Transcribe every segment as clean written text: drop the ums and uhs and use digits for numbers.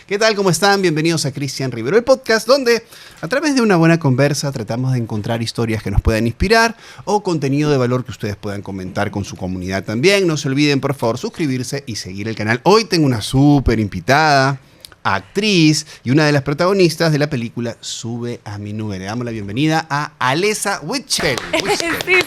¿Qué tal? ¿Cómo están? Bienvenidos a Cristian Rivero, el podcast donde a través de una buena conversa tratamos de encontrar historias que nos puedan inspirar o contenido de valor que ustedes puedan comentar con su comunidad también. No se olviden, por favor, suscribirse y seguir el canal. Hoy tengo una súper invitada, actriz y una de las protagonistas de la película Sube a mi nube. Le damos la bienvenida a Alessa Whitchell. Sí.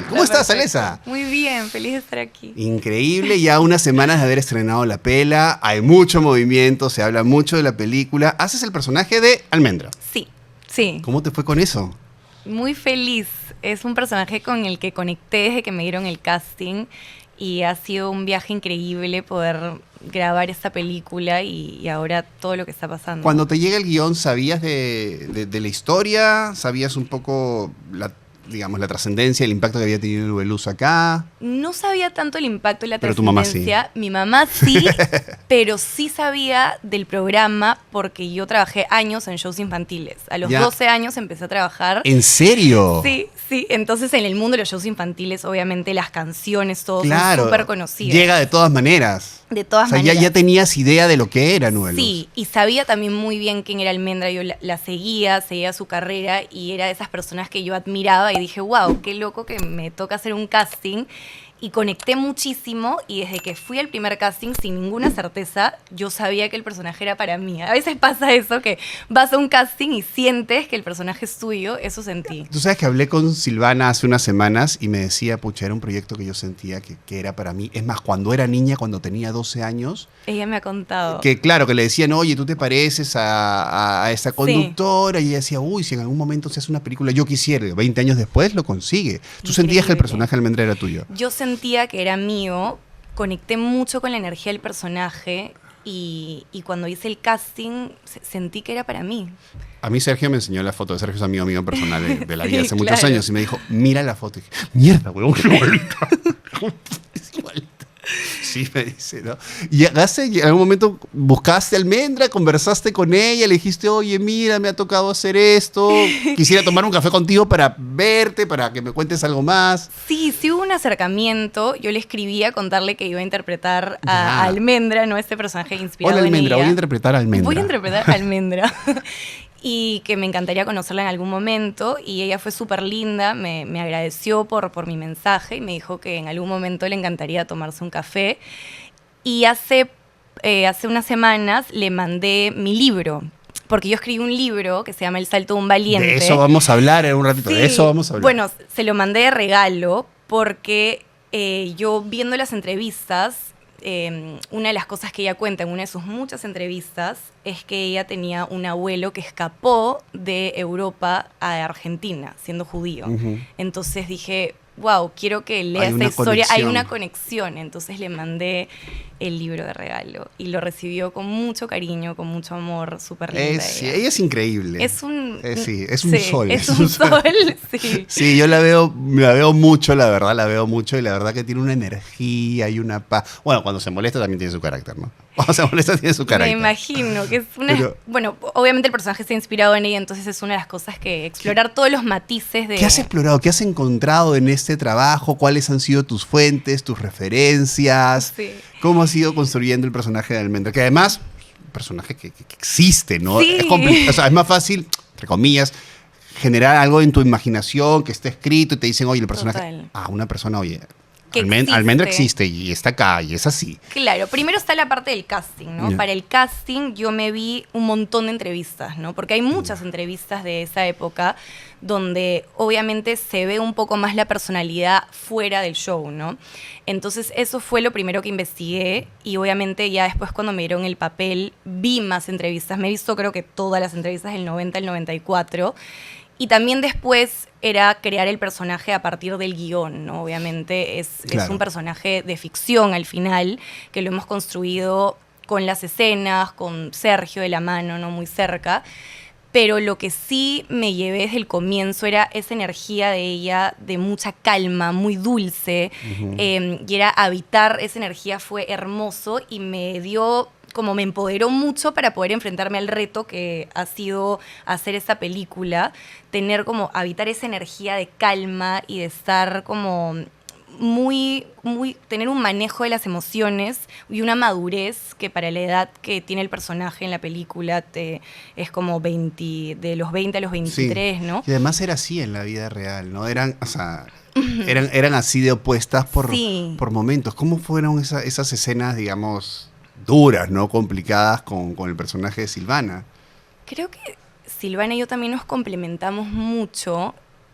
¿Cómo estás, Alessa? Muy bien, feliz de estar aquí. Increíble, ya unas semanas de haber estrenado la pela, hay mucho movimiento, se habla mucho de la película. Haces el personaje de Almendra. Sí. ¿Cómo te fue con eso? Muy feliz. Es un personaje con el que conecté desde que me dieron el casting y ha sido un viaje increíble poder grabar esta película y ahora todo lo que está pasando. Cuando te llega el guión, ¿sabías de la historia? ¿Sabías un poco la trascendencia, el impacto que había tenido Nubeluz acá? No sabía tanto el impacto y la Pero tu mamá sí. trascendencia. Mi mamá sí, pero sí sabía del programa porque yo trabajé años en shows infantiles. A los 12 años empecé a trabajar. ¿En serio? Sí. Entonces en el mundo de los shows infantiles, obviamente las canciones, todo claro, son súper conocidas. Llega de todas maneras. De todas maneras. Ya tenías idea de lo que era Nubeluz. Sí, y sabía también muy bien quién era Almendra. Yo la seguía su carrera y era de esas personas que yo admiraba y dije, wow, qué loco que me toca hacer un casting. Y conecté muchísimo y desde que fui al primer casting, sin ninguna certeza, yo sabía que el personaje era para mí. A veces pasa eso, que vas a un casting y sientes que el personaje es tuyo, eso sentí. Tú sabes que hablé con Silvana hace unas semanas y me decía, pucha, era un proyecto que yo sentía que era para mí. Es más, cuando era niña, cuando tenía 12 años... Ella me ha contado. Que claro, que le decían, oye, tú te pareces a esa conductora. Sí. Y ella decía, uy, si en algún momento se hace una película, yo quisiera. 20 años después lo consigue. ¿Tú Increíble. Sentías que el personaje Almendra era tuyo? Yo sentía que era mío, conecté mucho con la energía del personaje y cuando hice el casting sentí que era para mí. A mí Sergio me enseñó la foto, Sergio es amigo mío personal de la vida hace muchos años y me dijo, mira la foto. Y dije, mierda, huevón, qué igualita. Es igualita. Sí, me dice, ¿no? Y en algún momento buscaste a Almendra, conversaste con ella, le dijiste, oye, mira, me ha tocado hacer esto, quisiera tomar un café contigo para verte, para que me cuentes algo más. Sí hubo un acercamiento, yo le escribí a contarle que iba a interpretar a Almendra, ¿no? Este personaje inspirado Hola, Almendra, en ella. voy a interpretar a Almendra. Voy a interpretar a Almendra. Y que me encantaría conocerla en algún momento, y ella fue súper linda, me agradeció por mi mensaje y me dijo que en algún momento le encantaría tomarse un café. Y hace unas semanas le mandé mi libro, porque yo escribí un libro que se llama El salto de un valiente. De eso vamos a hablar en un ratito, sí, de eso vamos a hablar. Bueno, se lo mandé de regalo porque yo viendo las entrevistas, una de las cosas que ella cuenta en una de sus muchas entrevistas es que ella tenía un abuelo que escapó de Europa a Argentina, siendo judío. Uh-huh. Entonces dije, wow, quiero que lea esta historia. Hay una conexión. Entonces le mandé el libro de regalo y lo recibió con mucho cariño, con mucho amor, súper linda. Ella es increíble. Es un sol. Es un sol, sí. Sí, yo la veo mucho, la verdad, y la verdad que tiene una energía y una paz. Bueno, cuando se molesta también tiene su carácter, ¿no? Cuando se molesta tiene su carácter. Me imagino que es una... Bueno, obviamente el personaje está inspirado en ella, entonces es una de las cosas que explorar todos los matices de... ¿Qué has explorado? ¿Qué has encontrado en este trabajo? ¿Cuáles han sido tus fuentes, tus referencias? Sí. ¿Cómo has ido construyendo el personaje de Almendra? Que además, un personaje que existe, ¿no? Sí. Es más fácil, entre comillas, generar algo en tu imaginación que esté escrito y te dicen, oye, el personaje... Total. Una persona, oye... Existe. Almendra existe y está acá y es así. Claro, primero está la parte del casting, ¿no? Yeah. Para el casting yo me vi un montón de entrevistas, ¿no? Porque hay muchas entrevistas de esa época donde obviamente se ve un poco más la personalidad fuera del show, ¿no? Entonces eso fue lo primero que investigué y obviamente ya después cuando me dieron el papel vi más entrevistas. Me he visto creo que todas las entrevistas del 90 al 94. Y también después era crear el personaje a partir del guión, ¿no? Obviamente es un personaje de ficción al final, que lo hemos construido con las escenas, con Sergio de la mano, ¿no? Muy cerca. Pero lo que sí me llevé desde el comienzo era esa energía de ella, de mucha calma, muy dulce, y era habitar esa energía fue hermoso y me dio, como me empoderó mucho para poder enfrentarme al reto que ha sido hacer esa película, tener como, habitar esa energía de calma y de estar como tener un manejo de las emociones y una madurez que para la edad que tiene el personaje en la película es como de los 20 a los 23, sí. ¿No? Y además era así en la vida real, ¿no? Eran así de opuestas por momentos. ¿Cómo fueron esas escenas, digamos, duras, ¿no? Complicadas con el personaje de Silvana? Creo que Silvana y yo también nos complementamos mucho.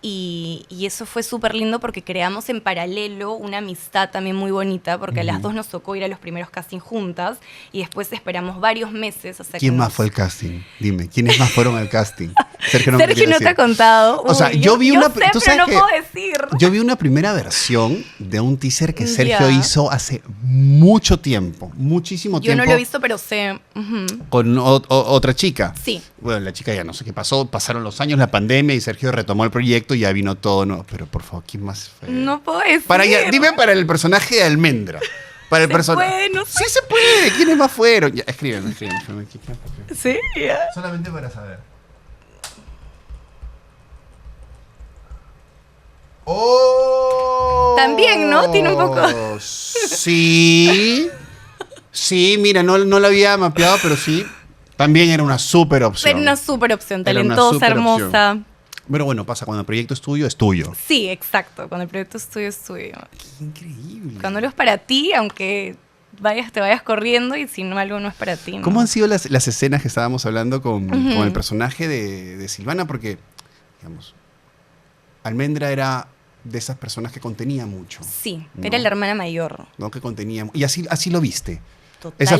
Y eso fue súper lindo porque creamos en paralelo una amistad también muy bonita, porque a las dos nos tocó ir a los primeros castings juntas y después esperamos varios meses. ¿Quién más fue al casting? Dime, ¿quiénes más fueron al casting? Sergio no te ha contado. O sea, yo vi una... Sé, pero no puedo decir. Yo vi una primera versión de un teaser que Sergio hizo hace mucho tiempo, muchísimo tiempo. Yo no lo he visto, pero sé. Con otra chica. Sí. Bueno, la chica ya no sé qué pasó, pasaron los años, la pandemia y Sergio retomó el proyecto y ya vino todo. No, pero por favor, ¿quién más fue? No puedo decir. Dime para el personaje de Almendra. Para el personaje. No sé. Sí se puede. ¿Quiénes más fueron? Ya, escriben. Sí, ya. Solamente para saber. ¡Oh! También, ¿no? Tiene un poco... Sí. Sí, mira, no lo había mapeado, pero sí. También era una súper opción. Era una súper opción, talentosa, hermosa. Opción. Pero bueno, pasa cuando el proyecto es tuyo, es tuyo. Sí, exacto. Cuando el proyecto es tuyo, es tuyo. Qué increíble. Cuando algo es para ti, aunque te vayas corriendo y si no, algo no es para ti, ¿no? ¿Cómo han sido las escenas que estábamos hablando con el personaje de Silvana? Porque, digamos, Almendra era de esas personas que contenía mucho. Sí, ¿no? Era la hermana mayor. ¿No? Que contenía. Y así lo viste. Totalmente. Esa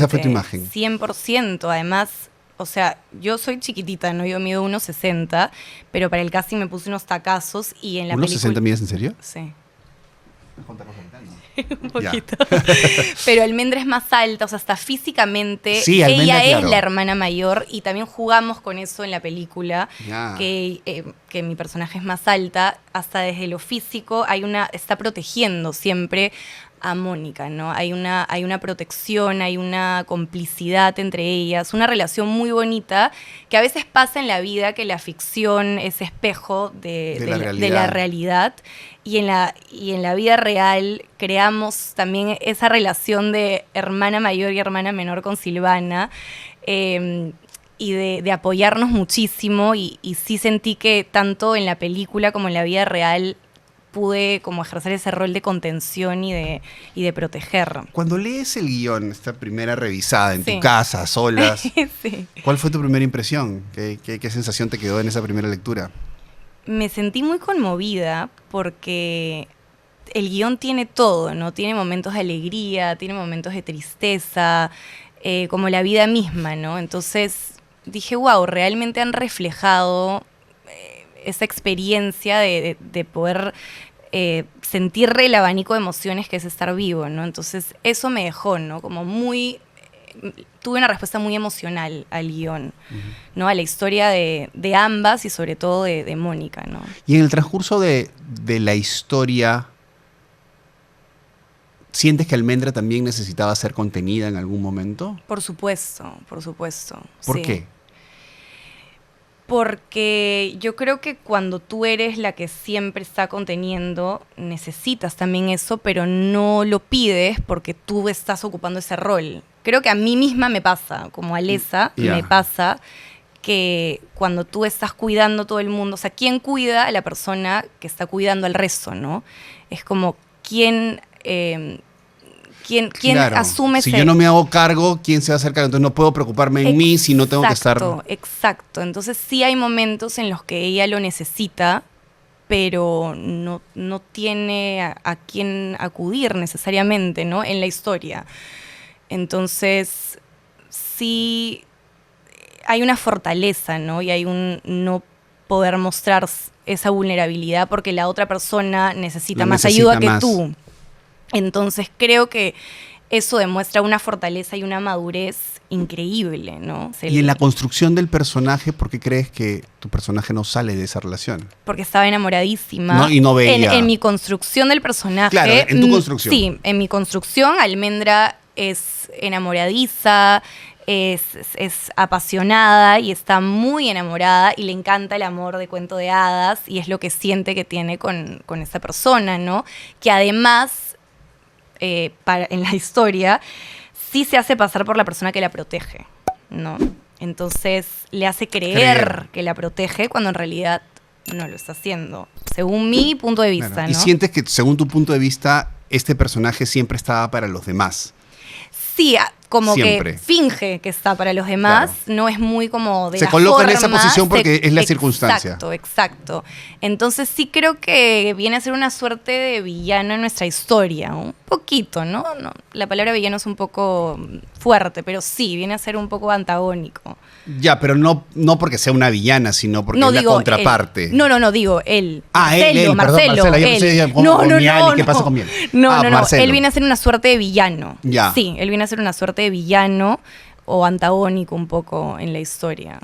fue tu imagen. 100%. Además, o sea, yo soy chiquitita, ¿no? Yo mido 1,60, pero para el casting me puse unos tacazos y en la película... ¿1,60 mides en serio? Sí. Con tacos gritando. Un poquito. Pero Almendra es más alta, o sea, hasta físicamente sí, Almendra, ella claro. es la hermana mayor y también jugamos con eso en la película, que mi personaje es más alta, hasta desde lo físico está protegiendo siempre a Mónica, ¿no? Hay una protección, hay una complicidad entre ellas, una relación muy bonita que a veces pasa en la vida, que la ficción es espejo de la realidad y en la vida real creamos también esa relación de hermana mayor y hermana menor con Silvana y de apoyarnos muchísimo y sí sentí que tanto en la película como en la vida real pude como ejercer ese rol de contención y de proteger. Cuando lees el guión, esta primera revisada en tu casa, a solas, sí. ¿Cuál fue tu primera impresión? ¿Qué sensación te quedó en esa primera lectura? Me sentí muy conmovida porque el guión tiene todo, ¿no? Tiene momentos de alegría, tiene momentos de tristeza, como la vida misma, ¿no? Entonces dije, wow, realmente han reflejado esa experiencia de poder sentir el abanico de emociones que es estar vivo, ¿no? Entonces eso me dejó, ¿no? Como tuve una respuesta muy emocional al guión, ¿no? A la historia de ambas y sobre todo de Mónica, ¿no? Y en el transcurso de la historia, ¿sientes que Almendra también necesitaba ser contenida en algún momento? Por supuesto, por supuesto. ¿Por qué? Porque yo creo que cuando tú eres la que siempre está conteniendo, necesitas también eso, pero no lo pides porque tú estás ocupando ese rol. Creo que a mí misma me pasa, como Alesa, me pasa que cuando tú estás cuidando a todo el mundo, o sea, ¿quién cuida a la persona que está cuidando al resto, no? Es como, ¿quién claro. asume Si yo no me hago cargo, ¿quién se va a hacer cargo? Entonces no puedo preocuparme en mí si no tengo que estar... Exacto. Entonces sí hay momentos en los que ella lo necesita, pero no tiene a quién acudir necesariamente, ¿no? En la historia. Entonces sí hay una fortaleza, ¿no? Y hay un no poder mostrar esa vulnerabilidad porque la otra persona necesita más ayuda que tú. Entonces creo que eso demuestra una fortaleza y una madurez increíble, ¿no? Y en la construcción del personaje, ¿por qué crees que tu personaje no sale de esa relación? Porque estaba enamoradísima. No, y no veía. En mi construcción del personaje. Claro, en tu construcción. Sí, en mi construcción, Almendra es enamoradiza, es apasionada y está muy enamorada y le encanta el amor de cuento de hadas y es lo que siente que tiene con esa persona, ¿no? Que además, en la historia, sí se hace pasar por la persona que la protege, ¿no? Entonces le hace creer que la protege cuando en realidad no lo está haciendo, según mi punto de vista, claro. ¿no? Y sientes que, según tu punto de vista, este personaje siempre estaba para los demás. Sí, como siempre. Que finge que está para los demás, claro. No es muy como de se la coloca forma, en esa posición porque es la circunstancia. Exacto. Entonces sí creo que viene a ser una suerte de villano en nuestra historia, un poquito, ¿no? La palabra villano es un poco fuerte, pero sí, viene a ser un poco antagónico. Ya, pero no porque sea una villana, sino porque es la contraparte. Él. No, digo él. Marcelo. Marcelo. ¿Qué pasa con Miel? No. Él viene a ser una suerte de villano. Ya. Sí, él viene a ser una suerte de villano o antagónico un poco en la historia.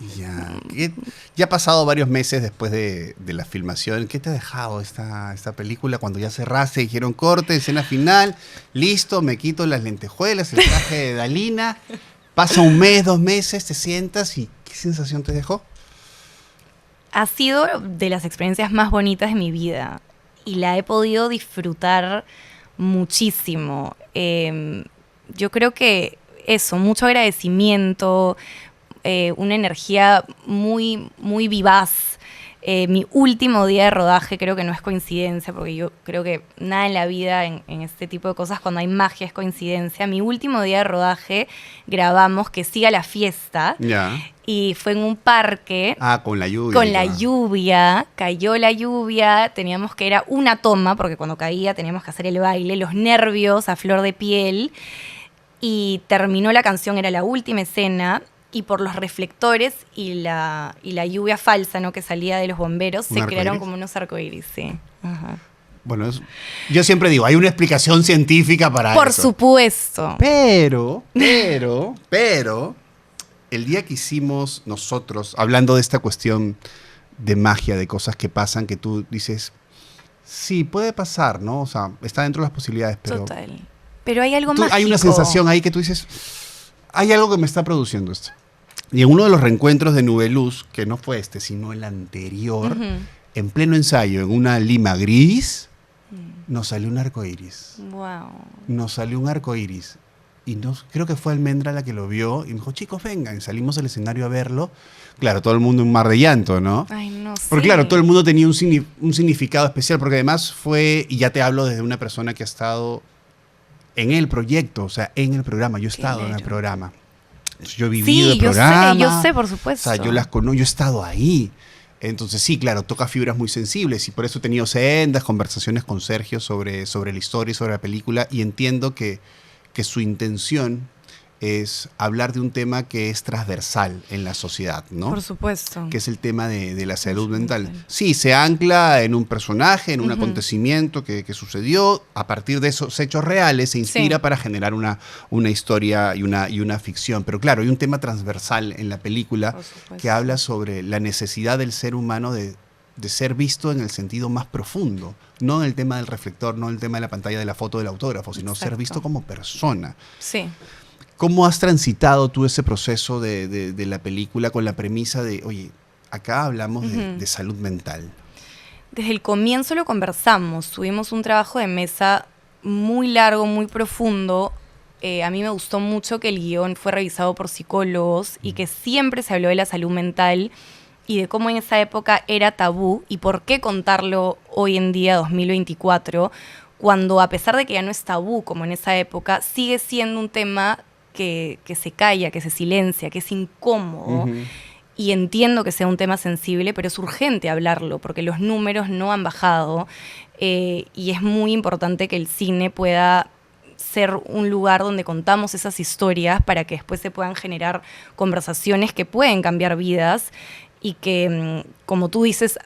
Ya ha pasado varios meses después de la filmación. ¿Qué te ha dejado esta película cuando ya cerraste? Dijeron corte, escena final, listo, me quito las lentejuelas, el traje de Dalina. Pasa un mes, 2 meses, te sientas y ¿qué sensación te dejó? Ha sido de las experiencias más bonitas de mi vida y la he podido disfrutar muchísimo. Yo creo que eso, mucho agradecimiento, una energía muy, muy vivaz. Mi último día de rodaje creo que no es coincidencia, porque yo creo que nada en la vida, en este tipo de cosas, cuando hay magia es coincidencia. Mi último día de rodaje grabamos Que siga la fiesta. Ya. Y fue en un parque. Con la lluvia. Con la lluvia, cayó la lluvia, teníamos que, era una toma, porque cuando caía teníamos que hacer el baile, los nervios a flor de piel. Y terminó la canción, era la última escena. Y por los reflectores y la lluvia falsa, ¿no?, que salía de los bomberos, se crearon como unos arcoíris, sí. Ajá. Bueno, yo siempre digo, hay una explicación científica para eso. Por supuesto. Pero, el día que hicimos nosotros, hablando de esta cuestión de magia, de cosas que pasan, que tú dices, sí, puede pasar, ¿no? O sea, está dentro de las posibilidades, pero... Total. Pero hay algo mágico. Hay una sensación ahí que tú dices, hay algo que me está produciendo esto. Y en uno de los reencuentros de Nubeluz, que no fue sino el anterior, en pleno ensayo, en una lima gris, nos salió un arco iris. Wow. Nos salió un arco iris. Y creo que fue Almendra la que lo vio y me dijo, chicos, vengan. Y salimos al escenario a verlo. Claro, todo el mundo en un mar de llanto, ¿no? Ay, no sé. Porque claro, todo el mundo tenía un significado especial, porque además fue, y ya te hablo desde una persona que ha estado en el proyecto, o sea, en el programa. Yo he estado en el programa. Yo he vivido el programa. Yo sé, por supuesto. O sea, yo las conozco, yo he estado ahí. Entonces sí, claro, toca fibras muy sensibles y por eso he tenido sendas conversaciones con Sergio sobre la historia y sobre la película y entiendo que su intención es hablar de un tema que es transversal en la sociedad, ¿no? Por supuesto. Que es el tema de la salud mental. Sí, se ancla en un personaje, en un acontecimiento que sucedió. A partir de esos hechos reales se inspira para generar una historia y una ficción. Pero claro, hay un tema transversal en la película que habla sobre la necesidad del ser humano de ser visto en el sentido más profundo. No en el tema del reflector, no en el tema de la pantalla de la foto del autógrafo, sino ser visto como persona. Sí. ¿Cómo has transitado tú ese proceso de la película con la premisa de, oye, acá hablamos de salud mental? Desde el comienzo lo conversamos, tuvimos un trabajo de mesa muy largo, muy profundo. A mí me gustó mucho que el guión fue revisado por psicólogos y que siempre se habló de la salud mental y de cómo en esa época era tabú y por qué contarlo hoy en día, 2024, cuando a pesar de que ya no es tabú como en esa época, sigue siendo un tema que se calla, que se silencia, que es incómodo. Y entiendo que sea un tema sensible, pero es urgente hablarlo, porque los números no han bajado y es muy importante que el cine pueda ser un lugar donde contamos esas historias para que después se puedan generar conversaciones que pueden cambiar vidas y que, como tú dices,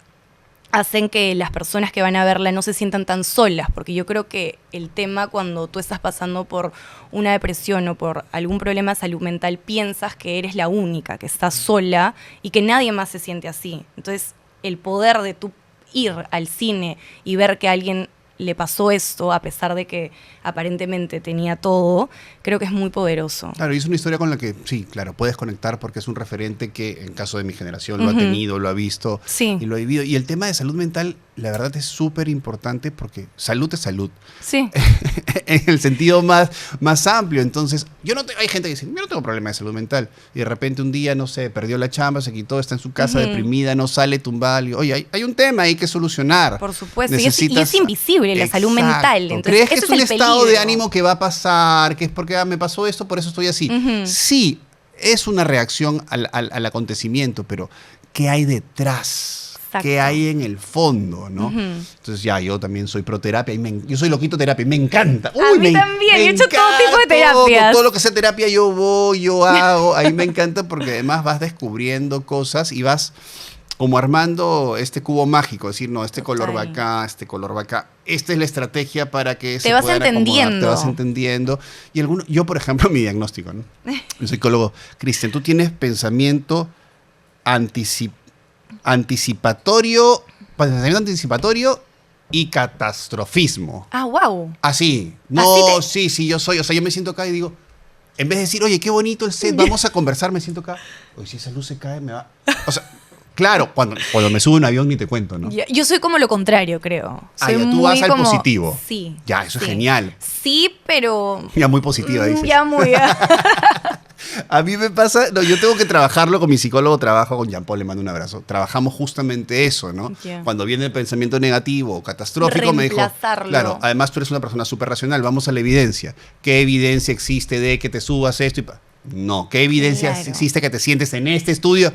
hacen que las personas que van a verla no se sientan tan solas, porque yo creo que el tema cuando tú estás pasando por una depresión o por algún problema de salud mental, piensas que eres la única, que estás sola y que nadie más se siente así. Entonces, el poder de tú ir al cine y ver que a alguien le pasó esto, a pesar de que aparentemente tenía todo, creo que es muy poderoso. Claro, y es una historia con la que, sí, claro, puedes conectar porque es un referente que, en caso de mi generación, lo ha tenido, lo ha visto y lo ha vivido. Y el tema de salud mental, la verdad, es súper importante porque salud es salud. Sí. En el sentido más amplio. Entonces, hay gente que dice, yo no tengo problema de salud mental. Y de repente un día, no sé, perdió la chamba, se quitó, está en su casa deprimida, no sale, tumbada. Oye, hay un tema ahí que solucionar. Por supuesto, y es invisible la salud mental. Entonces, ¿crees que es un estado de ánimo que va a pasar? Que es porque me pasó esto, por eso estoy así. Sí, es una reacción al acontecimiento, pero ¿qué hay detrás? Exacto. ¿Qué hay en el fondo? ¿No? Entonces yo también soy pro terapia. Yo soy loquito terapia y me encanta. A mí también, he hecho todo tipo de terapias. Todo lo que sea terapia yo voy, yo hago. A mí me encanta porque además vas descubriendo cosas y vas como armando este cubo mágico, es decir, no, este color va acá, este color va acá. Esta es la estrategia para que se puedan acomodar. Te vas entendiendo. Y yo, por ejemplo, mi diagnóstico, ¿no? El psicólogo, Cristian, tú tienes pensamiento anticipatorio y catastrofismo. Ah, wow. Así. No, sí, yo soy. O sea, yo me siento acá y digo, en vez de decir, oye, qué bonito el set, vamos a conversar, me siento acá. Oye, si esa luz se cae, me va. O sea, claro, cuando me subo a un avión ni te cuento, ¿no? Yo soy como lo contrario, creo. Soy tú vas al positivo. Sí. Ya, eso es genial. Sí, pero... Ya muy positiva, dices. Ya muy... A mí me pasa, yo tengo que trabajarlo con mi psicólogo, trabajo con Jean Paul, le mando un abrazo. Trabajamos justamente eso, ¿no? Yeah. Cuando viene el pensamiento negativo o catastrófico, me dijo, claro, además tú eres una persona súper racional, vamos a la evidencia. ¿Qué evidencia existe de que te subas esto? No, ¿qué evidencia existe que te sientes en este estudio?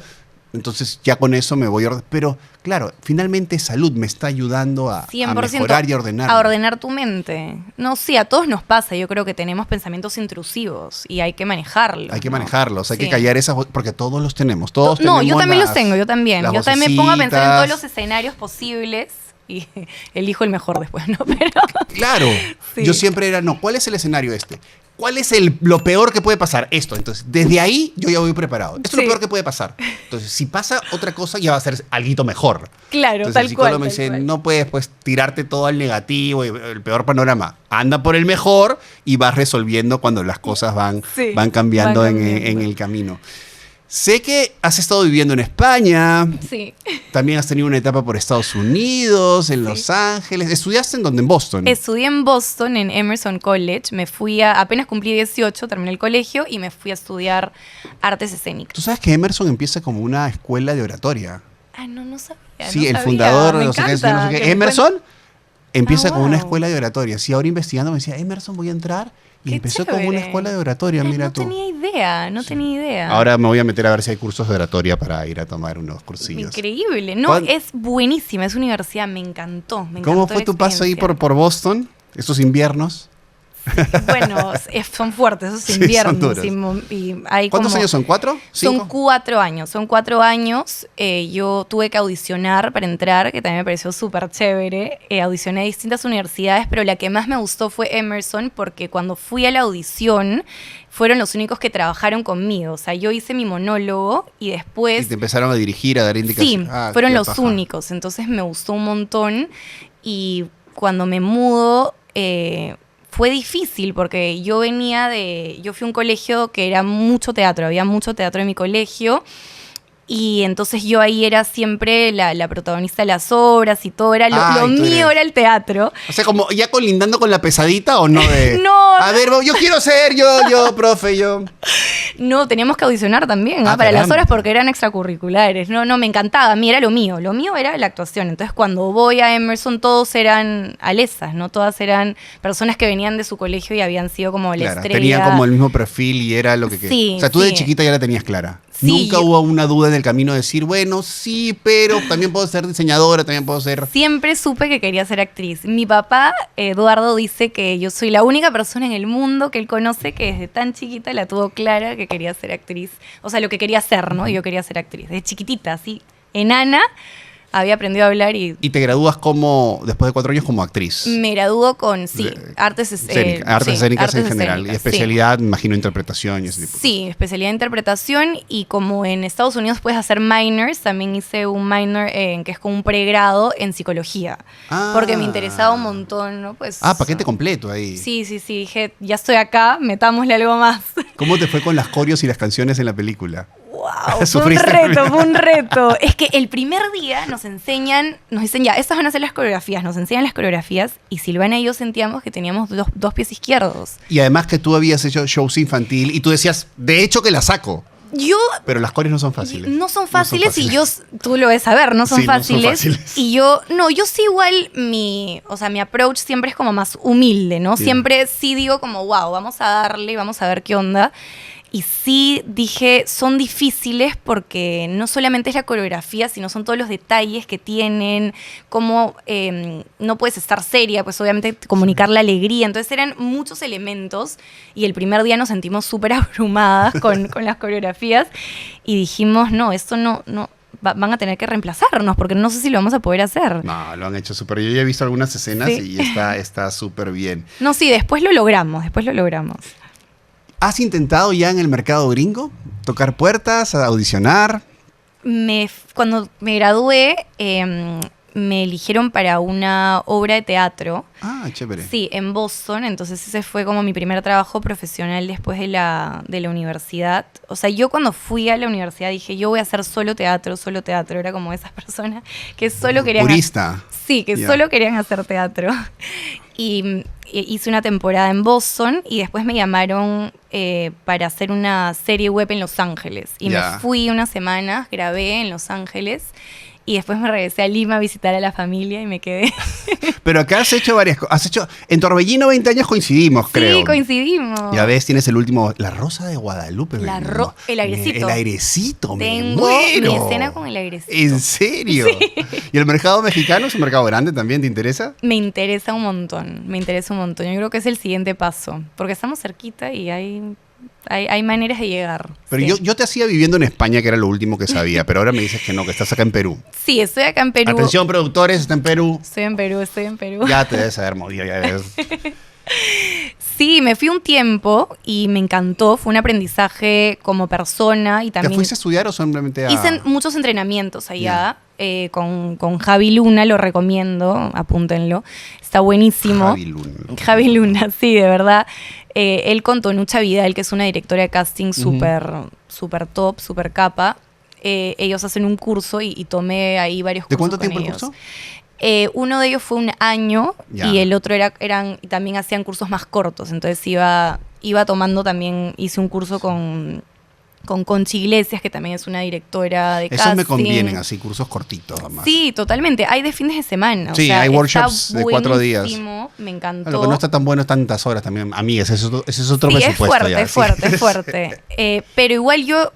Entonces ya con eso me voy a ordenar. Pero claro, finalmente salud me está ayudando a mejorar y ordenar. A ordenar tu mente. No, sí, a todos nos pasa. Yo creo que tenemos pensamientos intrusivos y hay que manejarlos. Hay que manejarlos, hay que callar esas voces, porque todos los tenemos. Todos tenemos yo también los tengo, yo también. Yo también me pongo a pensar en todos los escenarios posibles y elijo el mejor después, ¿no? Pero claro, yo siempre era, ¿cuál es el escenario este? ¿Cuál es lo peor que puede pasar? Esto. Entonces, desde ahí yo ya voy preparado. Esto es lo peor que puede pasar. Entonces, si pasa otra cosa, ya va a ser algo mejor. Claro, entonces, tal cual. El psicólogo me dice, no puedes pues tirarte todo al negativo y el peor panorama. Anda por el mejor y vas resolviendo cuando las cosas van cambiando en el camino. Sé que has estado viviendo en España. Sí. También has tenido una etapa por Estados Unidos, en Los Ángeles. ¿Estudiaste en dónde? ¿En Boston? Estudié en Boston, en Emerson College. Me fui apenas cumplí 18, terminé el colegio y me fui a estudiar artes escénicas. ¿Tú sabes que Emerson empieza como una escuela de oratoria? Ah, no sabía. Sí, el fundador de no sé qué. Emerson empieza como una escuela de oratoria. Sí, ahora investigando me decía, Emerson, voy a entrar. Y empezó como una escuela de oratoria, mira tú. No tenía idea. Ahora me voy a meter a ver si hay cursos de oratoria para ir a tomar unos cursillos. Increíble. Es buenísima, es universidad, me encantó. ¿Cómo fue tu paso ahí por Boston, estos inviernos? Bueno, son fuertes esos inviernos. ¿Cuántos años son? ¿4? Son 4 años. Son 4 años. Yo tuve que audicionar para entrar, que también me pareció súper chévere. Audicioné a distintas universidades, pero la que más me gustó fue Emerson, porque cuando fui a la audición fueron los únicos que trabajaron conmigo. O sea, yo hice mi monólogo y después... Y te empezaron a dirigir, a dar indicaciones. Sí, fueron los únicos. Entonces me gustó un montón. Y cuando me mudo... fue difícil porque yo fui a un colegio que era mucho teatro, había mucho teatro en mi colegio y entonces yo ahí era siempre la protagonista de las obras y todo, lo mío era el teatro. O sea, como ya colindando con la pesadita o no de... No. A ver, yo quiero ser, yo, profe, yo... No, teníamos que audicionar también para las obras porque eran extracurriculares. No, me encantaba, a mí era lo mío era la actuación. Entonces cuando voy a Emerson todos eran alesas, ¿no? Todas eran personas que venían de su colegio y habían sido como la estrella. Tenían como el mismo perfil y era lo que quería. Sí, o sea, tú de chiquita ya la tenías clara. Sí, Nunca hubo una duda en el camino de decir, bueno, sí, pero también puedo ser diseñadora, también puedo ser... Siempre supe que quería ser actriz. Mi papá, Eduardo, dice que yo soy la única persona en el mundo que él conoce que desde tan chiquita la tuvo clara que quería ser actriz. O sea, lo que quería ser, ¿no? Y yo quería ser actriz. Desde chiquitita, así, enana, había aprendido a hablar y te gradúas después de 4 años como actriz. me graduó con, artes escénicas en general. escénicas, Y especialidad, me imagino, interpretación y ese tipo de Sí, especialidad en interpretación, y como en Estados Unidos puedes hacer minors, también hice un minor que es como un pregrado en psicología. Porque me interesaba un montón, ¿no? Pues, paquete completo ahí. Sí, dije, ya estoy acá, metámosle algo más. ¿Cómo te fue con las coreos y las canciones en la película? ¡Wow! Fue un reto. Es que el primer día nos dicen ya, estas van a ser las coreografías, nos enseñan las coreografías, y Silvana y yo sentíamos que teníamos dos pies izquierdos. Y además que tú habías hecho shows infantil y tú decías, de hecho que la saco. Pero las coreos no son fáciles. No son fáciles, y tú lo ves saber, no son fáciles. Y yo sí igual, mi approach siempre es como más humilde, ¿no? Yeah. Siempre sí digo como, wow, vamos a darle, vamos a ver qué onda. Y sí dije, son difíciles porque no solamente es la coreografía, sino son todos los detalles que tienen, cómo no puedes estar seria, pues obviamente comunicar la alegría. Entonces eran muchos elementos, y el primer día nos sentimos súper abrumadas con las coreografías, y dijimos, no, esto no van a tener que reemplazarnos porque no sé si lo vamos a poder hacer. No, lo han hecho súper. Yo ya he visto algunas escenas y está súper bien. No, sí, después lo logramos. ¿Has intentado ya en el mercado gringo tocar puertas, audicionar? Cuando me gradué, me eligieron para una obra de teatro. Ah, chévere. Sí, en Boston. Entonces ese fue como mi primer trabajo profesional después de la universidad. O sea, yo cuando fui a la universidad dije, yo voy a hacer solo teatro. Era como esas personas que solo querían... Purista. Sí, que solo querían hacer teatro. Y hice una temporada en Boston, y después me llamaron para hacer una serie web en Los Ángeles. Y me fui unas semanas, grabé en Los Ángeles, y después me regresé a Lima a visitar a la familia y me quedé. Pero acá has hecho varias cosas. En Torbellino 20 años coincidimos, creo. Sí, coincidimos. Ya ves, tienes el último, La Rosa de Guadalupe. El airecito. El airecito, Tengo mi escena con el airecito. ¿En serio? Sí. ¿Y el mercado mexicano es un mercado grande también? ¿Te interesa? Me interesa un montón. Yo creo que es el siguiente paso. Porque estamos cerquita y hay maneras de llegar. Pero yo te hacía viviendo en España, que era lo último que sabía, pero ahora me dices que no, que estás acá en Perú. Sí, estoy acá en Perú. Atención, productores, está en Perú. Estoy en Perú. Ya te debes haber movido, ya ves. Sí, me fui un tiempo y me encantó. Fue un aprendizaje como persona y también... ¿Te fuiste a estudiar o simplemente a...? Hice muchos entrenamientos allá. Con Javi Luna, lo recomiendo, apúntenlo. Está buenísimo. Javi Luna, sí, de verdad. Él con Tonucha Vidal, que es una directora de casting súper top, súper capa. Ellos hacen un curso y tomé ahí varios cursos. ¿De cuánto con tiempo ellos. el curso? Uno de ellos fue 1 año y el otro también hacían cursos más cortos. Entonces iba tomando también, hice un curso con Conchi Iglesias, que también es una directora de casting. Esos me convienen, así, cursos cortitos además. Sí, totalmente. Hay de fines de semana. Sí, hay workshops de 4 días. Me encantó. Lo que no está tan bueno es tantas horas también. Amigas, ese es otro presupuesto. Es fuerte. Pero igual yo,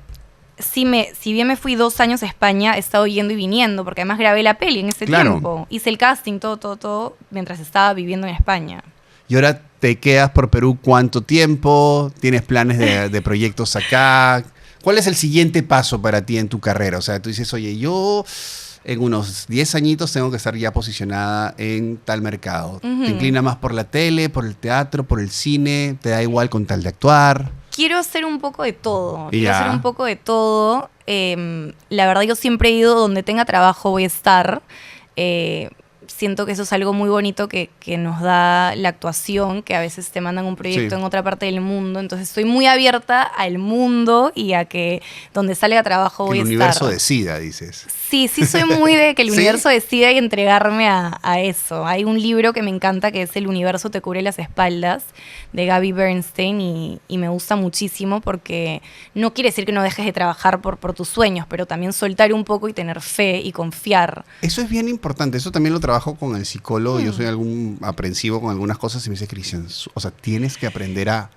si bien me fui 2 años a España, he estado yendo y viniendo, porque además grabé la peli en ese tiempo. Hice el casting, todo, mientras estaba viviendo en España. Y ahora te quedas por Perú, ¿cuánto tiempo? ¿Tienes planes de proyectos acá? ¿Cuál es el siguiente paso para ti en tu carrera? O sea, tú dices, oye, yo en unos 10 añitos tengo que estar ya posicionada en tal mercado. ¿Te inclina más por la tele, por el teatro, por el cine? ¿Te da igual con tal de actuar? Quiero hacer un poco de todo. La verdad, yo siempre he ido donde tenga trabajo, voy a estar. Siento que eso es algo muy bonito que nos da la actuación, que a veces te mandan un proyecto en otra parte del mundo. Entonces estoy muy abierta al mundo y a que donde salga trabajo voy a estar. Que el universo decida, dices. Sí, soy muy de que el universo decida y entregarme a eso. Hay un libro que me encanta que es El universo te cubre las espaldas, de Gabby Bernstein, y me gusta muchísimo porque no quiere decir que no dejes de trabajar por tus sueños, pero también soltar un poco y tener fe y confiar. Eso es bien importante. Eso también lo trabajo con el psicólogo. Yo soy aprensivo con algunas cosas y me dice, Cristian, o sea, tienes que aprender a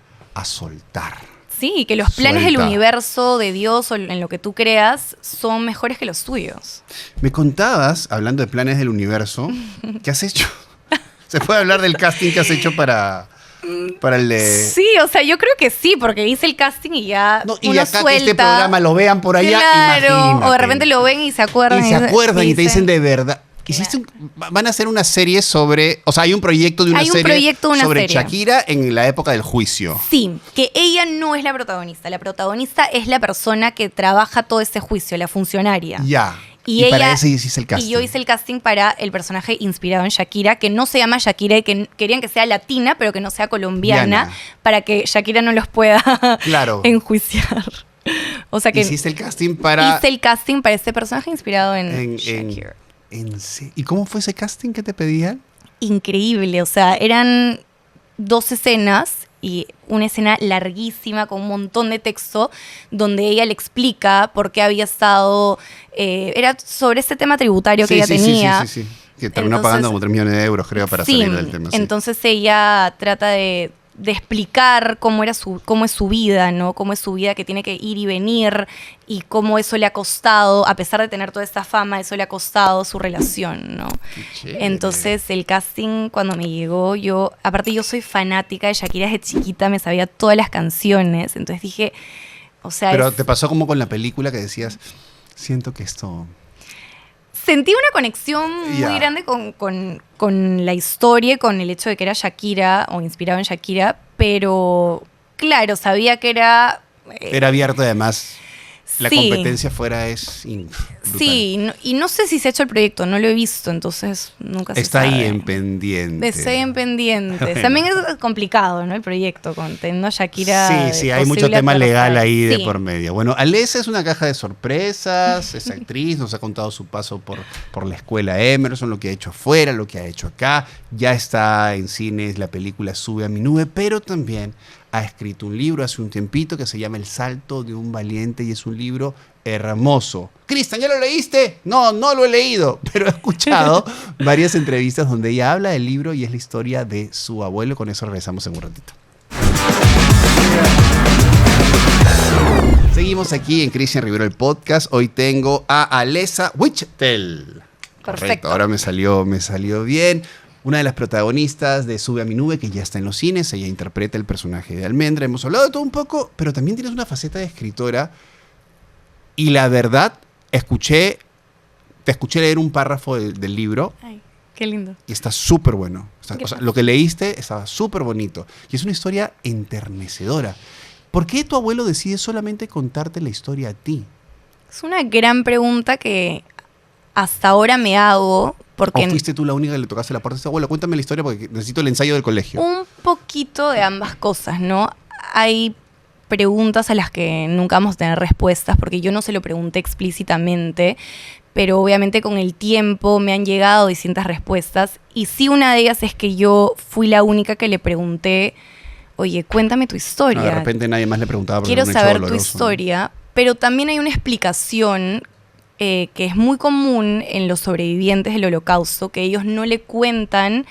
soltar. Sí, que los planes del universo, de Dios o en lo que tú creas son mejores que los tuyos. Me contabas, hablando de planes del universo, ¿qué has hecho? ¿Se puede hablar del casting que has hecho para Para el de... Sí, o sea, yo creo que sí, porque hice el casting y ya No, y uno acá suelta. que este programa lo vean por allá, claro, imagínate. o de repente lo ven y se acuerdan. Y te dicen de verdad. Van a hacer una serie sobre... O sea, hay un proyecto de una serie sobre Shakira en la época del juicio. Sí, que ella no es la protagonista. La protagonista es la persona que trabaja todo ese juicio, la funcionaria. Ya. Y para eso hice el casting. Y yo hice el casting para el personaje inspirado en Shakira, que no se llama Shakira y que querían que sea latina, pero que no sea colombiana, para que Shakira no los pueda enjuiciar. O sea que hiciste el casting para... Hice el casting para este personaje inspirado en Shakira. ¿Y cómo fue ese casting que te pedían? Increíble, o sea, eran 2 escenas y una escena larguísima con un montón de texto donde ella le explica por qué había estado... era sobre ese tema tributario que ella tenía. Sí. Que terminó pagando como 3 millones de euros, creo, para salir del tema. Entonces ella trata de explicar cómo es su vida, ¿no? Cómo es su vida, que tiene que ir y venir, y cómo eso le ha costado, a pesar de tener toda esta fama, eso le ha costado su relación, ¿no? Entonces el casting, cuando me llegó, aparte yo soy fanática de Shakira desde chiquita, me sabía todas las canciones, entonces dije, o sea... Pero te pasó como con la película que decías, siento que esto... Sentí una conexión muy grande con la historia, con el hecho de que era Shakira o inspirado en Shakira, pero claro, sabía que era... Era abierto además. La competencia fuera es brutal. Sí, y no sé si se ha hecho el proyecto, no lo he visto, entonces nunca se sabe. Está ahí en pendiente. Estoy en pendientes. Bueno. También es complicado, ¿no? El proyecto, teniendo a Shakira. Sí, hay mucho tema legal ahí de por medio. Bueno, Alessia es una caja de sorpresas, es actriz, nos ha contado su paso por la escuela Emerson, lo que ha hecho afuera, lo que ha hecho acá. Ya está en cines la película Sube a mi nube, pero también ha escrito un libro hace un tiempito que se llama El salto de un valiente y es un libro hermoso. Cristian, ¿ya lo leíste? No lo he leído, pero he escuchado varias entrevistas donde ella habla del libro y es la historia de su abuelo. Con eso regresamos en un ratito. Seguimos aquí en Cristian Rivero, el podcast. Hoy tengo a Alessia Wichtel. Perfecto. Ahora me salió bien. Una de las protagonistas de Sube a mi nube, que ya está en los cines. Ella interpreta el personaje de Almendra. Hemos hablado de todo un poco, pero también tienes una faceta de escritora. Y la verdad, te escuché leer un párrafo del libro. Ay, qué lindo. Y está súper bueno. O sea, lo que leíste estaba súper bonito. Y es una historia enternecedora. ¿Por qué tu abuelo decide solamente contarte la historia a ti? Es una gran pregunta que hasta ahora me hago. Porque ¿O fuiste tú la única que le tocaste la puerta a tu abuelo? Cuéntame la historia porque necesito el ensayo del colegio. Un poquito de ambas cosas, ¿no? Hay preguntas a las que nunca vamos a tener respuestas porque yo no se lo pregunté explícitamente, pero obviamente con el tiempo me han llegado distintas respuestas y sí, una de ellas es que yo fui la única que le pregunté, oye, cuéntame tu historia. No, de repente nadie más le preguntaba. Quiero saber tu historia, pero también hay una explicación que es muy común en los sobrevivientes del Holocausto, que ellos no le cuentan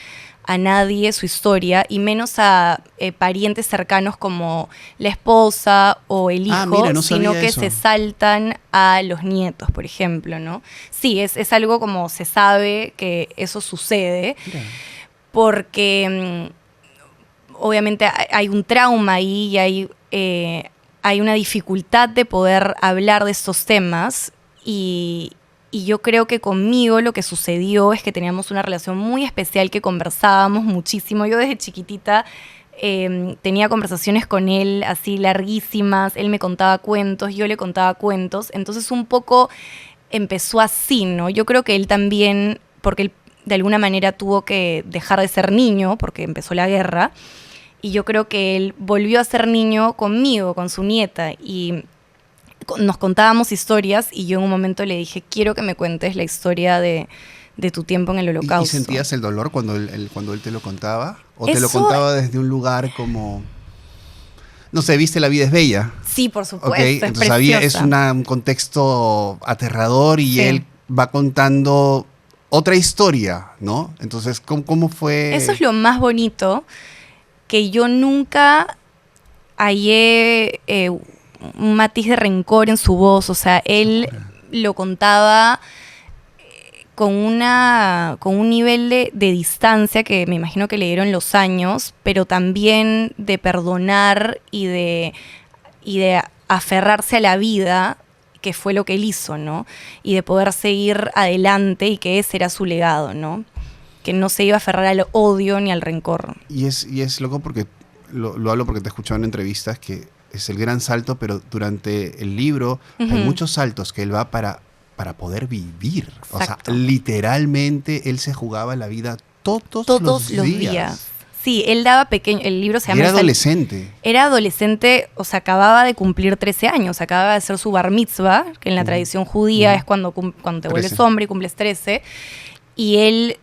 a nadie su historia, y menos a parientes cercanos como la esposa o el hijo, no sino que eso. se saltan a los nietos, por ejemplo, ¿no? Sí, es algo como se sabe que eso sucede, porque obviamente hay un trauma ahí y hay una dificultad de poder hablar de estos temas. Y yo creo que conmigo lo que sucedió es que teníamos una relación muy especial, que conversábamos muchísimo. Yo desde chiquitita tenía conversaciones con él así larguísimas. Él me contaba cuentos, yo le contaba cuentos. Entonces un poco empezó así, ¿no? Yo creo que él también, porque él de alguna manera tuvo que dejar de ser niño porque empezó la guerra. Y yo creo que él volvió a ser niño conmigo, con su nieta. Y nos contábamos historias y yo en un momento le dije, quiero que me cuentes la historia de tu tiempo en el Holocausto. ¿Y sentías el dolor cuando él te lo contaba? ¿O te lo contaba desde un lugar como... No sé, ¿viste La vida es bella? Sí, por supuesto, okay, es entonces preciosa. Es un contexto aterrador y él va contando otra historia, ¿no? Entonces, ¿cómo fue? Eso es lo más bonito, que yo nunca hallé un matiz de rencor en su voz. O sea, él lo contaba con un nivel de distancia que me imagino que le dieron los años, pero también de perdonar y de aferrarse a la vida, que fue lo que él hizo, ¿no? Y de poder seguir adelante y que ese era su legado, ¿no? Que no se iba a aferrar al odio ni al rencor. Y es loco porque lo hablo porque te he escuchado en entrevistas que es el gran salto, pero durante el libro hay muchos saltos que él va para poder vivir. Exacto. O sea, literalmente él se jugaba la vida todos los días. Sí, él daba el libro se llama... Era adolescente. Era adolescente, o sea, acababa de cumplir 13 años, acababa de hacer su bar mitzvah, que en la tradición judía es cuando te vuelves hombre y cumples 13. Y el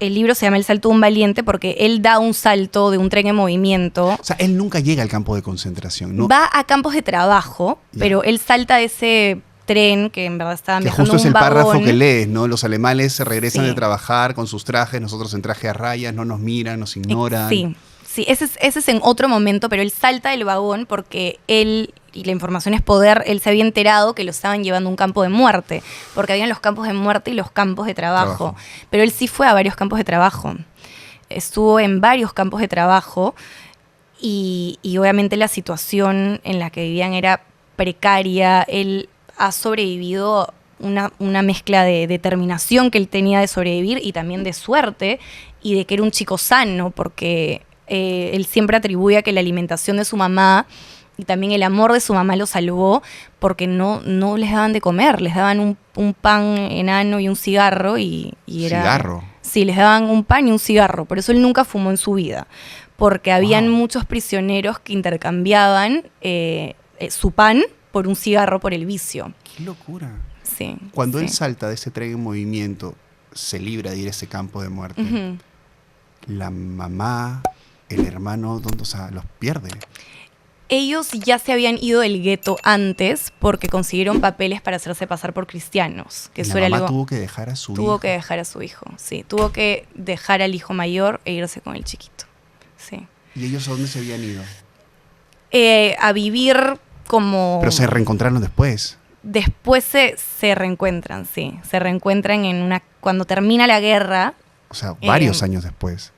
libro se llama El salto de un valiente porque él da un salto de un tren en movimiento. O sea, él nunca llega al campo de concentración, ¿no? Va a campos de trabajo, pero él salta de ese tren que en verdad estaban viajando justo es un el vagón. párrafo que lees, ¿no? Los alemanes se regresan Sí. de trabajar con sus trajes, nosotros en traje a rayas, no nos miran, nos ignoran. Sí, ese es en otro momento, pero él salta del vagón porque él, y la información es poder, él se había enterado que lo estaban llevando a un campo de muerte, porque habían los campos de muerte y los campos de trabajo. Pero él sí fue a varios campos de trabajo. Estuvo en varios campos de trabajo y obviamente la situación en la que vivían era precaria. Él ha sobrevivido una mezcla de determinación que él tenía de sobrevivir y también de suerte y de que era un chico sano, porque él siempre atribuye a que la alimentación de su mamá y también el amor de su mamá lo salvó porque no les daban de comer, les daban un pan enano y un cigarro y era... ¿Cigarro? Sí, les daban un pan y un cigarro, por eso él nunca fumó en su vida, porque habían muchos prisioneros que intercambiaban su pan por un cigarro por el vicio. ¡Qué locura! Sí. Cuando él salta de ese tren en movimiento, se libra de ir a ese campo de muerte, la mamá, el hermano, o sea, los pierde. Ellos ya se habían ido del gueto antes porque consiguieron papeles para hacerse pasar por cristianos. Que la mamá tuvo que dejar a su hijo. Tuvo que dejar a su hijo, sí. Tuvo que dejar al hijo mayor e irse con el chiquito. Sí. ¿Y ellos a dónde se habían ido? A vivir como... Pero se reencontraron después. Después se reencuentran, sí. Se reencuentran cuando termina la guerra. O sea, varios años después.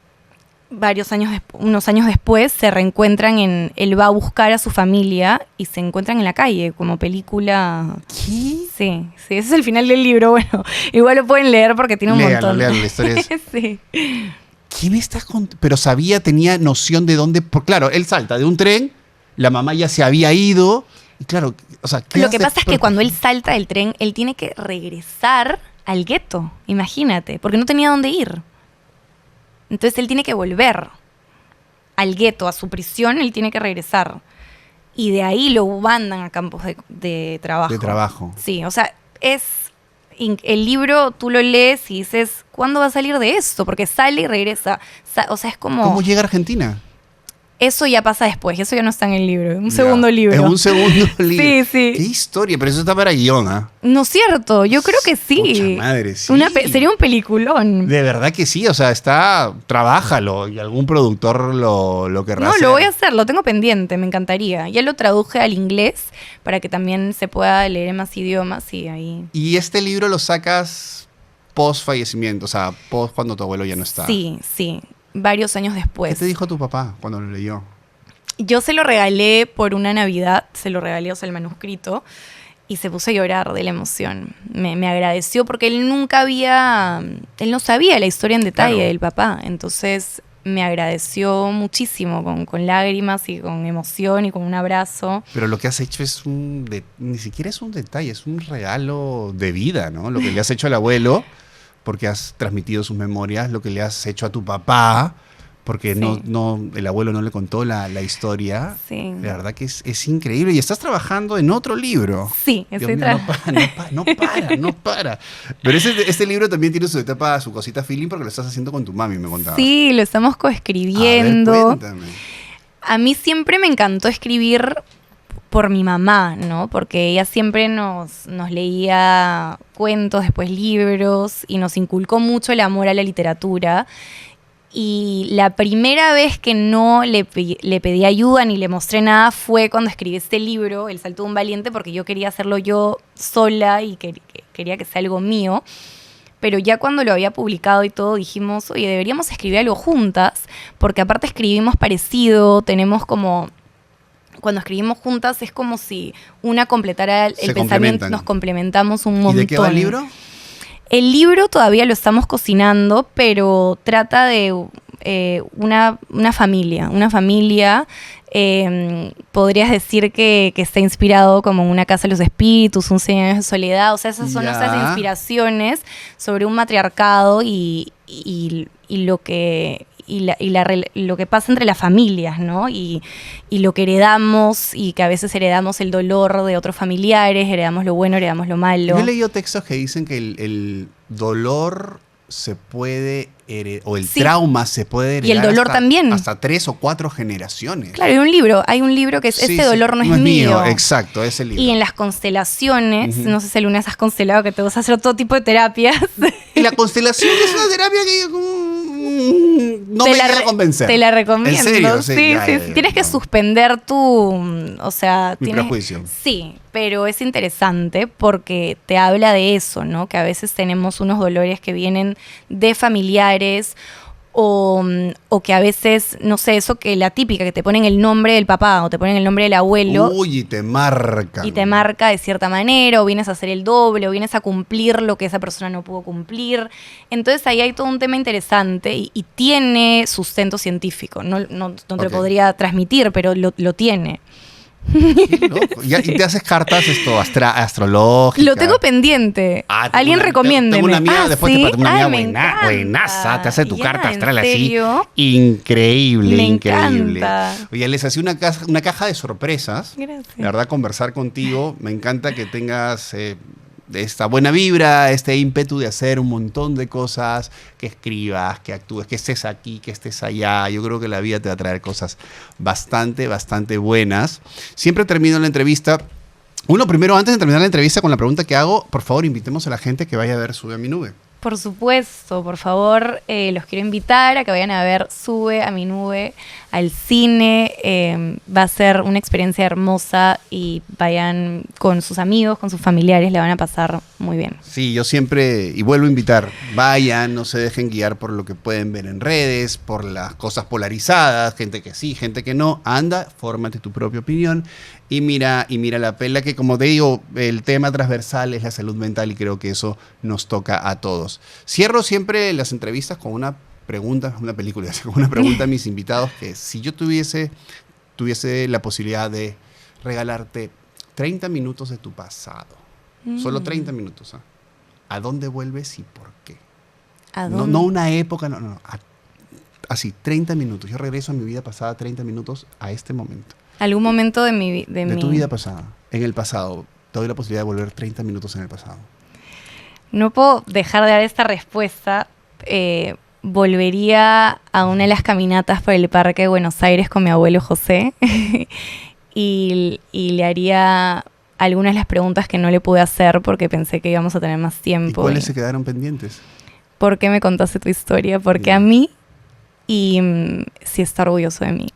Unos años después se reencuentran él va a buscar a su familia y se encuentran en la calle, como película. ¿Qué? Sí, ese es el final del libro. Bueno, igual lo pueden leer porque tiene un montón. Léalo, la historia es... Sí. ¿Qué me estás contando? Pero tenía noción de dónde... Claro, él salta de un tren, la mamá ya se había ido, y claro, o sea... Lo que pasa es que cuando él salta del tren, él tiene que regresar al gueto, imagínate, porque no tenía dónde ir. Entonces él tiene que volver al gueto, a su prisión, él tiene que regresar. Y de ahí lo mandan a campos de trabajo. De trabajo. Sí, o sea, el libro tú lo lees y dices, ¿cuándo va a salir de esto? Porque sale y regresa. O sea, es como... ¿Cómo llega a Argentina? Eso ya pasa después, eso ya no está en el libro, un segundo libro. Es un segundo libro. Sí, sí. Qué historia, pero eso está para guión, ¿ah? No es cierto, yo creo que sí. Pucha madre, sí. Sería un peliculón. De verdad que sí, o sea, trabájalo y algún productor lo querrá hacer. No, lo voy a hacer, lo tengo pendiente, me encantaría. Ya lo traduje al inglés para que también se pueda leer en más idiomas y ahí... ¿Y este libro lo sacas post fallecimiento, o sea, post cuando tu abuelo ya no está? Sí, sí. Varios años después. ¿Qué te dijo tu papá cuando lo leyó? Yo se lo regalé por una Navidad, se lo regalé, o sea, el manuscrito, y se puso a llorar de la emoción. Me agradeció porque él no sabía la historia en detalle del papá, entonces me agradeció muchísimo, con lágrimas y con emoción y con un abrazo. Pero lo que has hecho ni siquiera es un detalle, es un regalo de vida, ¿no? Lo que le has hecho al abuelo... porque has transmitido sus memorias, lo que le has hecho a tu papá, porque el abuelo no le contó la historia. Sí. La verdad que es increíble. Y estás trabajando en otro libro. Sí, estoy trabajando. No para. Pero este libro también tiene su etapa, su cosita feeling, porque lo estás haciendo con tu mami, me contabas. Sí, lo estamos coescribiendo. A ver, cuéntame. A mí siempre me encantó escribir por mi mamá, ¿no? Porque ella siempre nos leía cuentos, después libros, y nos inculcó mucho el amor a la literatura. Y la primera vez que no le pedí ayuda ni le mostré nada fue cuando escribí este libro, El salto de un valiente, porque yo quería hacerlo yo sola y quería que sea algo mío. pero ya cuando lo había publicado y todo dijimos, oye, deberíamos escribir algo juntas, porque aparte escribimos parecido, tenemos como... Cuando escribimos juntas es como si una completara el pensamiento, nos complementamos un montón. ¿Y de qué va el libro? El libro todavía lo estamos cocinando, pero trata de una familia. Una familia, podrías decir que está inspirado como en Una casa de los espíritus, Un 100 años de soledad. O sea, esas son nuestras inspiraciones sobre un matriarcado y lo que... lo que pasa entre las familias, ¿no? Y lo que heredamos, y que a veces heredamos el dolor de otros familiares, heredamos lo bueno, heredamos lo malo. Yo he leído textos que dicen que el dolor se puede heredar, o el trauma se puede heredar. Y el dolor también. Hasta 3 o 4 generaciones. Claro, hay un libro que es Este dolor no es mío. Exacto, ese libro. Y en las constelaciones, no sé si alguna vez has constelado, que te vas a hacer todo tipo de terapias. Y la constelación es una terapia que no me llega a convencer. Te la recomiendo. ¿En serio? Sí. Tienes que suspender mi prejuicio. Sí, pero es interesante porque te habla de eso, ¿no? Que a veces tenemos unos dolores que vienen de familiares o que a veces, no sé, eso que la típica, que te ponen el nombre del papá o te ponen el nombre del abuelo. Uy, y te marca. Y te marca de cierta manera, o vienes a hacer el doble, o vienes a cumplir lo que esa persona no pudo cumplir. Entonces ahí hay todo un tema interesante y tiene sustento científico. No te lo podría transmitir, pero lo tiene. Y te haces cartas astrológicas. Lo tengo pendiente. Alguien recomiéndeme. Tengo una amiga, después ¿sí? te tengo una amiga buenaza, te hace tu carta astral así. Increíble, increíble. Encanta. Oye, les hacía una caja de sorpresas. Gracias. La verdad, conversar contigo. Me encanta que tengas esta buena vibra, este ímpetu de hacer un montón de cosas, que escribas, que actúes, que estés aquí, que estés allá. Yo creo que la vida te va a traer cosas bastante, bastante buenas. Siempre termino la entrevista. Primero, antes de terminar la entrevista con la pregunta que hago, por favor, invitemos a la gente que vaya a ver Sube a mi nube. Por supuesto, por favor, los quiero invitar a que vayan a ver Sube a mi nube al cine. Va a ser una experiencia hermosa y vayan con sus amigos, con sus familiares, la van a pasar muy bien. Sí, yo siempre, y vuelvo a invitar, vayan, no se dejen guiar por lo que pueden ver en redes, por las cosas polarizadas, gente que sí, gente que no. Anda, fórmate tu propia opinión y mira la pela, que como te digo, el tema transversal es la salud mental y creo que eso nos toca a todos. Cierro siempre las entrevistas con una pregunta a mis invitados, que si yo tuviese la posibilidad de regalarte 30 minutos de tu pasado, solo 30 minutos, ¿a dónde vuelves y por qué? ¿A dónde? No una época, así, 30 minutos. Yo regreso a mi vida pasada 30 minutos a este momento. ¿Algún momento de tu vida pasada, en el pasado, te doy la posibilidad de volver 30 minutos en el pasado. No puedo dejar de dar esta respuesta. Volvería a una de las caminatas por el Parque de Buenos Aires con mi abuelo José y le haría algunas de las preguntas que no le pude hacer porque pensé que íbamos a tener más tiempo. ¿Y cuáles se quedaron pendientes? ¿Por qué me contaste tu historia? ¿Por qué a mí? Y si está orgulloso de mí.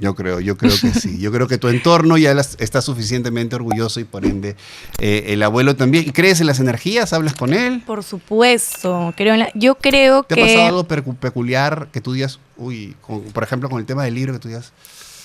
Yo creo que sí. Yo creo que tu entorno ya está suficientemente orgulloso y por ende el abuelo también. ¿Crees en las energías? ¿Hablas con él? Por supuesto. Yo creo que... ¿Te ha pasado algo peculiar que tú digas, por ejemplo, con el tema del libro, que tú digas,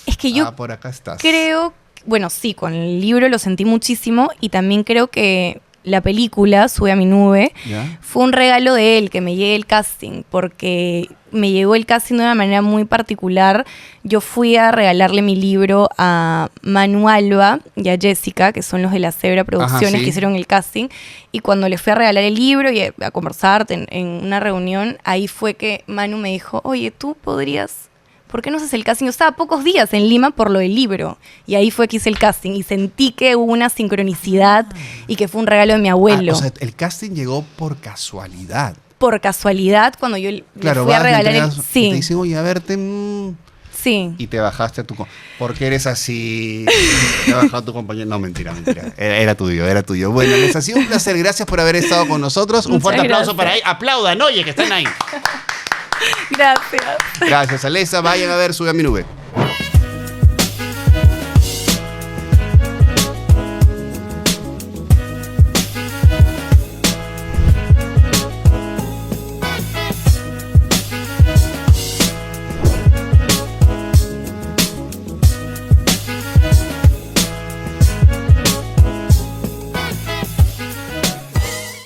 es que yo por acá estás? Creo, bueno, sí, con el libro lo sentí muchísimo y también creo que la película, Sube a mi nube, fue un regalo de él, que me llegue el casting, porque me llegó el casting de una manera muy particular. Yo fui a regalarle mi libro a Manu Alba y a Jessica, que son los de la Zebra Producciones, que hicieron el casting, y cuando le fui a regalar el libro y a conversar en una reunión, ahí fue que Manu me dijo, oye, tú podrías... ¿Por qué no haces el casting? Yo estaba pocos días en Lima por lo del libro. Y ahí fue que hice el casting. Y sentí que hubo una sincronicidad y que fue un regalo de mi abuelo. O sea, el casting llegó por casualidad. Por casualidad, cuando yo le fui a regalar el... Sí. Y te dicen, oye, a verte... Sí. Y te bajaste a tu... ¿Por qué eres así? Te bajó a tu compañero. No, mentira. Era tuyo. Bueno, les ha sido un placer. Gracias por haber estado con nosotros. Un fuerte aplauso para ahí. Aplaudan, oye, que están ahí. Gracias. Gracias, Alessa. Vayan a ver Sube a mi nube.